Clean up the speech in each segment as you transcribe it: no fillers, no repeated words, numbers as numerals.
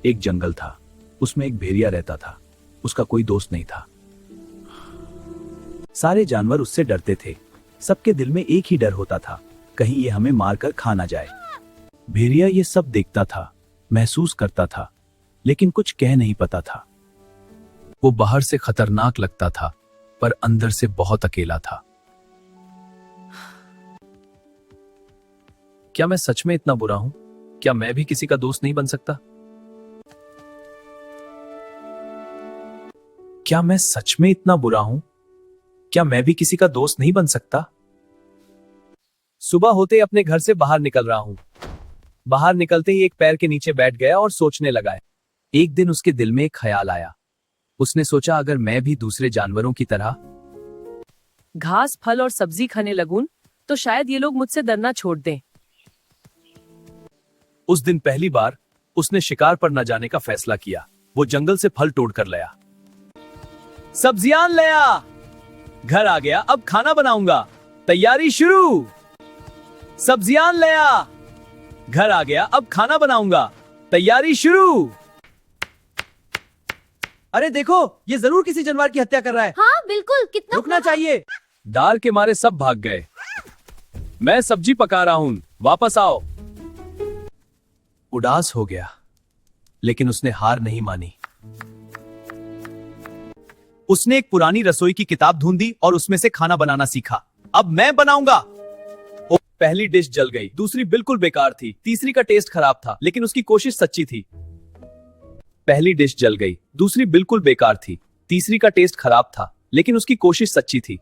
एक जंगल था, उसमें एक भेड़िया रहता था। उसका कोई दोस्त नहीं था। सारे जानवर उससे डरते थे। सबके दिल में एक ही डर होता था, कहीं ये हमें मारकर खा ना जाए। भेड़िया ये सब देखता था, महसूस करता था, लेकिन कुछ कह नहीं पाता था। वो बाहर से खतरनाक लगता था, पर अंदर से बहुत अकेला था। क्या मैं सच में इतना बुरा हूं? क्या मैं भी किसी का दोस्त नहीं बन सकता? क्या मैं सच में इतना बुरा हूं? क्या मैं भी किसी का दोस्त नहीं बन सकता? सुबह होते ही अपने घर से बाहर निकल रहा हूं। बाहर निकलते ही एक पैर के नीचे बैठ गया और सोचने लगा। एक दिन उसके दिल में एक ख्याल आया। उसने सोचा, अगर मैं भी दूसरे जानवरों की तरह घास, फल और सब्जी खाने लगूं, तो शायद ये लोग मुझसे डरना छोड़ दें। उस दिन पहली बार उसने शिकार पर न जाने का फैसला किया। वो जंगल से फल तोड़ कर लाया, सब्जियां लाया, घर आ गया। अब खाना बनाऊंगा, तैयारी शुरू। सब्जियां लाया, घर आ गया। अब खाना बनाऊंगा, तैयारी शुरू। अरे देखो, ये जरूर किसी जानवर की हत्या कर रहा है। हाँ बिल्कुल, कितना रुकना चाहिए। डर के मारे सब भाग गए। मैं सब्जी पका रहा हूं, वापस आओ। उदास हो गया, लेकिन उसने हार नहीं मानी। उसने एक पुरानी रसोई की किताब ढूंढी और उसमें से खाना बनाना सीखा। अब मैं बनाऊंगा। पहली डिश जल गई, दूसरी बिल्कुल बेकार थी, तीसरी का टेस्ट खराब था, लेकिन उसकी कोशिश सच्ची थी। पहली डिश जल गई, दूसरी बिल्कुल बेकार थी, तीसरी का टेस्ट खराब था, लेकिन उसकी कोशिश सच्ची थी।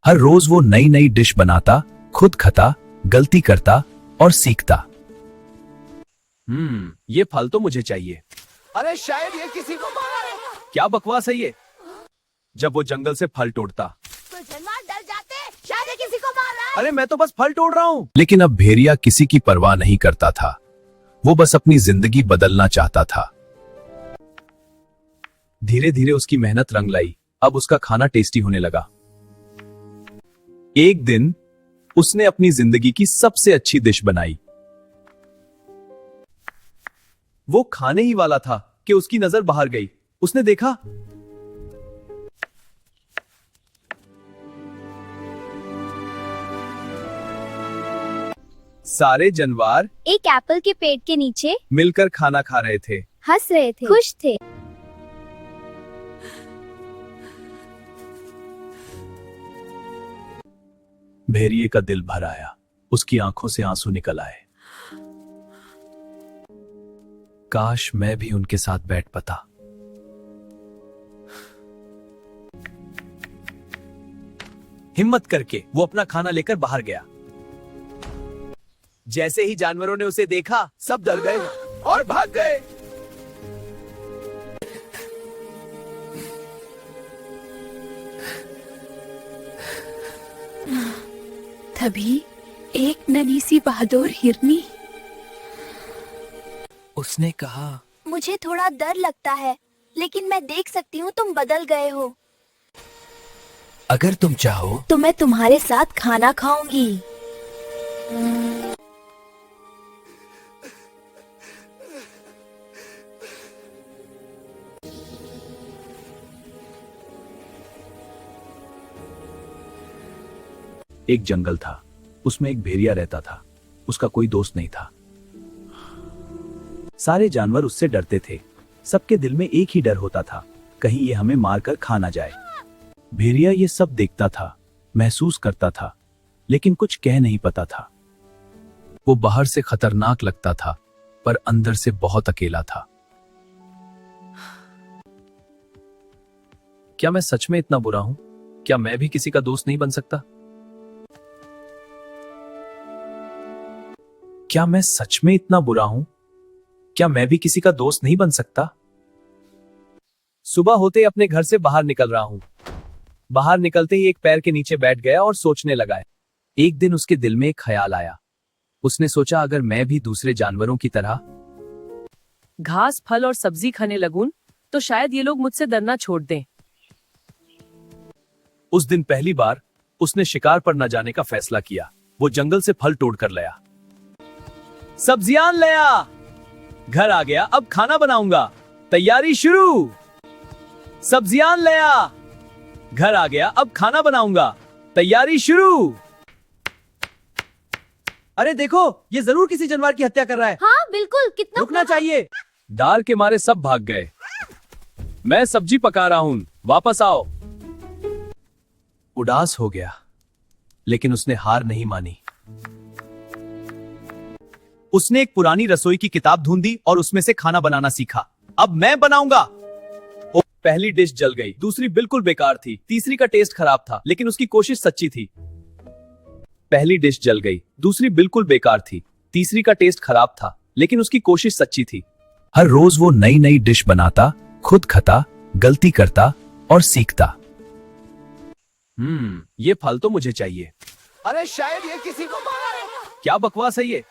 हर रोज वो नई नई डिश बनाता, खुद खाता, गलती करता और सीखता। ये फल तो मुझे चाहिए। अरे शायद ये किसी को मारा है। क्या बकवास है ये? जब वो जंगल से फल तोड़ता, तो जानवर डर जाते, शायद ये किसी को मार रहा है। अरे मैं तो बस फल तोड़ रहा हूँ। लेकिन अब भेड़िया किसी की परवाह नहीं करता था। वो बस अपनी जिंदगी बदलना चाहता था। धीरे धीरे उसकी मेहनत रंग लाई। अब उसका खाना टेस्टी होने लगा। एक दिन उसने अपनी जिंदगी की सबसे अच्छी डिश बनाई। वो खाने ही वाला था कि उसकी नजर बाहर गई। उसने देखा, सारे जानवर एक एप्पल के पेड़ के नीचे मिलकर खाना खा रहे थे। हंस रहे थे, खुश थे। भेड़िए का दिल भर आया, उसकी आंखों से आंसू निकल आए। काश मैं भी उनके साथ बैठ पाता। हिम्मत करके वो अपना खाना लेकर बाहर गया। जैसे ही जानवरों ने उसे देखा, सब डर गए और भाग गए। तभी एक नन्ही सी बहादुर हिरनी। उसने कहा, मुझे थोड़ा डर लगता है, लेकिन मैं देख सकती हूँ तुम बदल गए हो। अगर तुम चाहो तो मैं तुम्हारे साथ खाना खाऊंगी। एक जंगल था, उसमें एक भेड़िया रहता था। उसका कोई दोस्त नहीं था। सारे जानवर उससे डरते थे। सबके दिल में एक ही डर होता था, कहीं ये हमें मारकर खा ना जाए। भेड़िया ये सब देखता था, महसूस करता था, लेकिन कुछ कह नहीं पाता था। वो बाहर से खतरनाक लगता था, पर अंदर से बहुत अकेला था। क्या मैं सच में इतना बुरा हूं? क्या मैं भी किसी का दोस्त नहीं बन सकता? क्या मैं सच में इतना बुरा हूं? क्या मैं भी किसी का दोस्त नहीं बन सकता? सुबह होते ही अपने घर से बाहर निकल रहा हूं। बाहर निकलते ही एक पैर के नीचे बैठ गया और सोचने लगा। एक दिन उसके दिल में एक ख्याल आया। उसने सोचा, अगर मैं भी दूसरे जानवरों की तरह घास, फल और सब्जी खाने लगूं, तो शायद ये लोग मुझसे डरना छोड़ दें। उस दिन पहली बार उसने शिकार पर न जाने का फैसला किया। वो जंगल से फल तोड़ कर लाया, सब्जियां लाया, घर आ गया, अब खाना बनाऊंगा। तैयारी शुरू। सब्जियां ले आ। घर आ गया, अब खाना बनाऊंगा। तैयारी शुरू। अरे देखो, ये जरूर किसी जानवर की हत्या कर रहा है। हाँ बिल्कुल, कितना रुकना चाहिए। डर के मारे सब भाग गए। मैं सब्जी पका रहा हूं, वापस आओ। उदास हो गया, लेकिन उसने हार नहीं मानी। उसने एक पुरानी रसोई की किताब ढूंढी और उसमें से खाना बनाना सीखा। अब मैं बनाऊंगा। पहली डिश जल गई, दूसरी बिल्कुल बेकार थी, तीसरी का टेस्ट खराब था, लेकिन उसकी कोशिश सच्ची थी। पहली डिश जल गई, दूसरी बिल्कुल बेकार थी, तीसरी का टेस्ट खराब था, लेकिन उसकी कोशिश सच्ची थी। हर रोज वो नई नई डिश बनाता, खुद खाता, गलती करता और सीखता। ये फल तो मुझे चाहिए। अरे शायद ये किसी को मारा है। क्या बकवास है ये?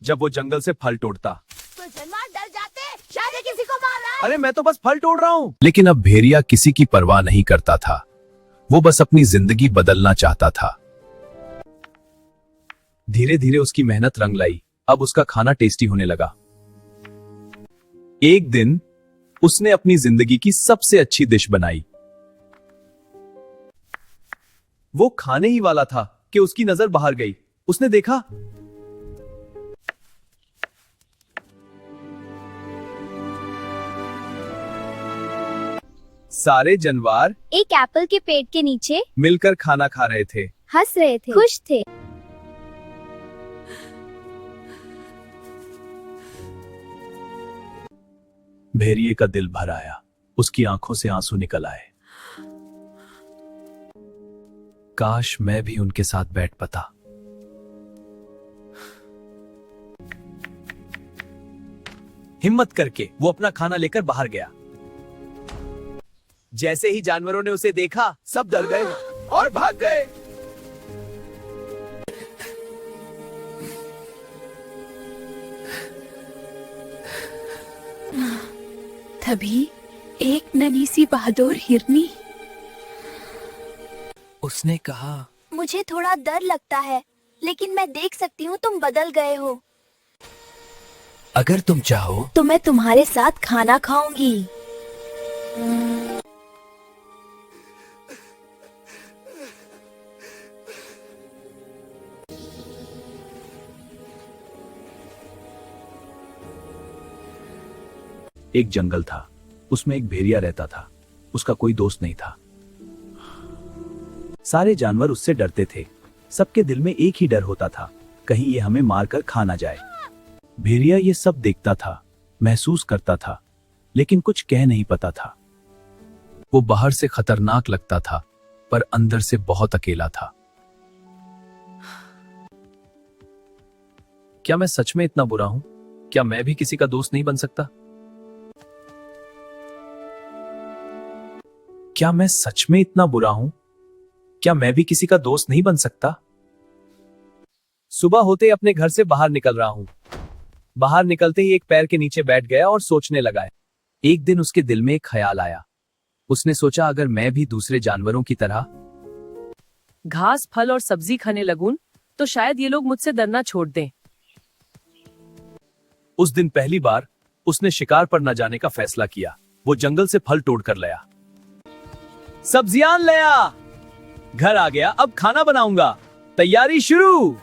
जब वो जंगल से फल तोड़ता। तो जानवर डर जाते, शायद ये किसी को मार रहा है। अरे मैं तो बस फल तोड़ रहा हूँ। लेकिन अब भेड़िया किसी की परवाह नहीं करता था। वो बस अपनी जिंदगी बदलना चाहता था। धीरे धीरे उसकी मेहनत रंग लाई। अब उसका खाना टेस्टी होने लगा। एक दिन उसने अपनी जिंदगी की सबसे अच्छी डिश बनाई। वो खाने ही वाला था कि उसकी नजर बाहर गई। उसने देखा सारे जानवर एक एप्पल के पेड़ के नीचे मिलकर खाना खा रहे थे। हंस रहे थे, खुश थे। भेड़िए का दिल भर आया। उसकी आंखों से आंसू निकल आए। काश मैं भी उनके साथ बैठ पाता। हिम्मत करके वो अपना खाना लेकर बाहर गया। जैसे ही जानवरों ने उसे देखा, सब डर गए और भाग गए। तभी एक नन्ही सी बहादुर हिरनी। उसने कहा, मुझे थोड़ा डर लगता है, लेकिन मैं देख सकती हूँ तुम बदल गए हो। अगर तुम चाहो तो मैं तुम्हारे साथ खाना खाऊंगी। एक जंगल था। उसमें एक भेड़िया रहता था। उसका कोई दोस्त नहीं था। सारे जानवर उससे डरते थे। सबके दिल में एक ही डर होता था, कहीं ये हमें मारकर खा ना जाए। भेड़िया ये सब देखता था, महसूस करता था, लेकिन कुछ कह नहीं पाता था। वो बाहर से खतरनाक लगता था, पर अंदर से बहुत अकेला था। क्या मैं सच में इतना बुरा हूं? क्या मैं भी किसी का दोस्त नहीं बन सकता? क्या मैं सच में इतना बुरा हूं? क्या मैं भी किसी का दोस्त नहीं बन सकता? सुबह होते ही अपने घर से बाहर निकल रहा हूं। बाहर निकलते ही एक पैर के नीचे बैठ गया और सोचने लगा। एक दिन उसके दिल में एक ख्याल आया। उसने सोचा, अगर मैं भी दूसरे जानवरों की तरह घास, फल और सब्जी खाने लगूं, तो शायद ये लोग मुझसे डरना छोड़ दें। उस दिन पहली बार उसने शिकार पर न जाने का फैसला किया। वो जंगल से फल तोड़ कर लाया। सब्जियां ले आ। घर आ गया, अब खाना बनाऊंगा। तैयारी शुरू।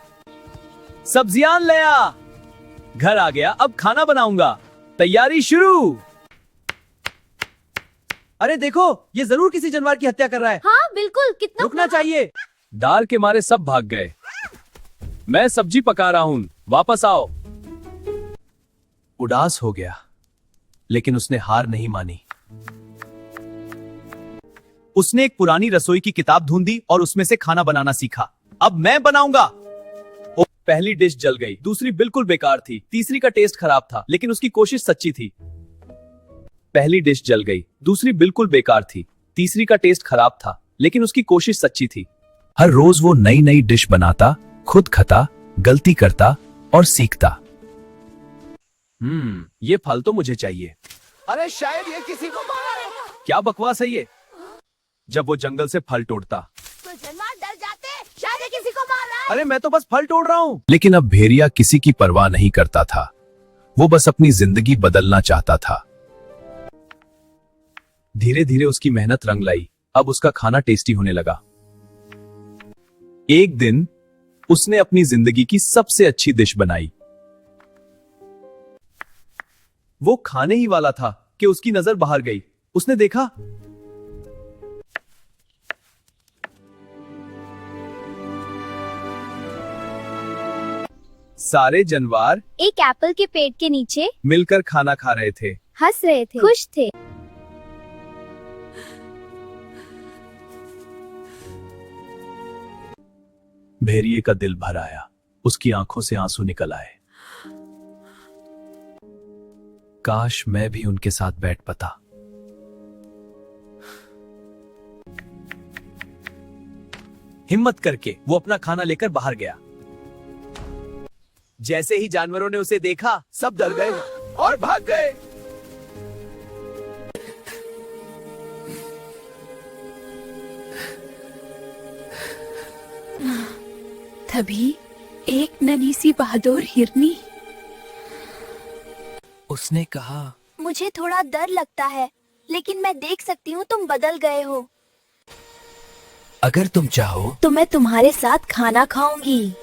सब्जियां ले आ। घर आ गया, अब खाना बनाऊंगा। तैयारी शुरू। अरे देखो, ये जरूर किसी जानवर की हत्या कर रहा है। हाँ बिल्कुल, कितना रुकना चाहिए। डर के मारे सब भाग गए। मैं सब्जी पका रहा हूं, वापस आओ। उदास हो गया, लेकिन उसने हार नहीं मानी। उसने एक पुरानी रसोई की किताब ढूंढी और उसमें से खाना बनाना सीखा। अब मैं बनाऊंगा। पहली डिश जल गई, दूसरी बिल्कुल बेकार थी, तीसरी का टेस्ट खराब था, लेकिन उसकी कोशिश सच्ची थी। पहली डिश जल गई, दूसरी बिल्कुल बेकार थी, तीसरी का टेस्ट खराब था, लेकिन उसकी कोशिश सच्ची थी। हर रोज वो नई नई डिश बनाता, खुद खाता, गलती करता और सीखता। ये फल तो मुझे चाहिए। अरे शायद ये किसी को मारा है। क्या बकवास है ये? जब वो जंगल से फल तोड़ता। तो जानवर डर जाते, शायद ये किसी को मार रहा है। अरे मैं तो बस फल तोड़ रहा हूँ। लेकिन अब भेड़िया किसी की परवाह नहीं करता था। वो बस अपनी जिंदगी बदलना चाहता था। धीरे धीरे उसकी मेहनत रंग लाई। अब उसका खाना टेस्टी होने लगा। एक दिन उसने अपनी जिंदगी की सबसे अच्छी डिश बनाई। वो खाने ही वाला था कि उसकी नजर बाहर गई। उसने देखा सारे जानवर एक एप्पल के पेड़ के नीचे मिलकर खाना खा रहे थे। हंस रहे थे, खुश थे। भेड़िए का दिल भर आया। उसकी आंखों से आंसू निकल आए। काश मैं भी उनके साथ बैठ पाता। हिम्मत करके वो अपना खाना लेकर बाहर गया। जैसे ही जानवरों ने उसे देखा, सब डर गए और भाग गए। तभी एक नन्ही सी बहादुर हिरनी। उसने कहा, मुझे थोड़ा डर लगता है, लेकिन मैं देख सकती हूँ तुम बदल गए हो। अगर तुम चाहो तो मैं तुम्हारे साथ खाना खाऊंगी।